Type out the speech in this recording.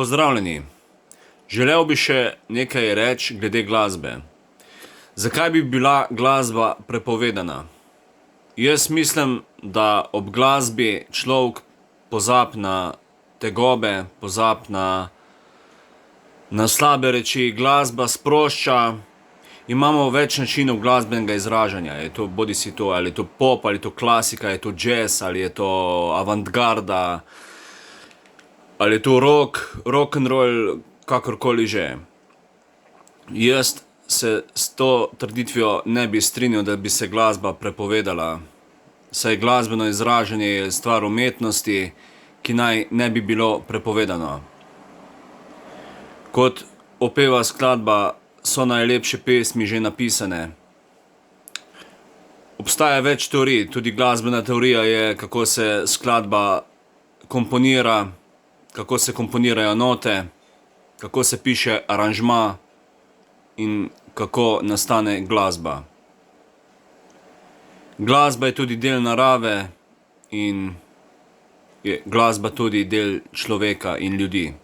Pozdravljeni. Želel bi še nekaj reči glede glasbe. Zakaj bi bila glasba prepovedana? Jaz mislim, da ob glasbi človek pozabi na tegobe, pozabi na slabe reči, glasba sprošča. Imamo več načinov glasbenega izražanja. Je to bodisi to, ali je to pop, ali je to klasika, je to jazz, ali je to avantgarda, ali je to rock and roll, kakorkoli že. Jaz se s to trditvijo ne bi strinjal, da bi se glasba prepovedala, saj glasbeno izražanje je stvar umetnosti, ki naj ne bi bilo prepovedano. Kot opeva skladba, so najlepše pesmi že napisane. Obstaja več teorij, tudi glasbena teorija je, kako se skladba komponira, kako se komponirajo note, kako se piše aranžma in kako nastane glasba. Glasba je tudi del narave in je glasba tudi del človeka in ljudi.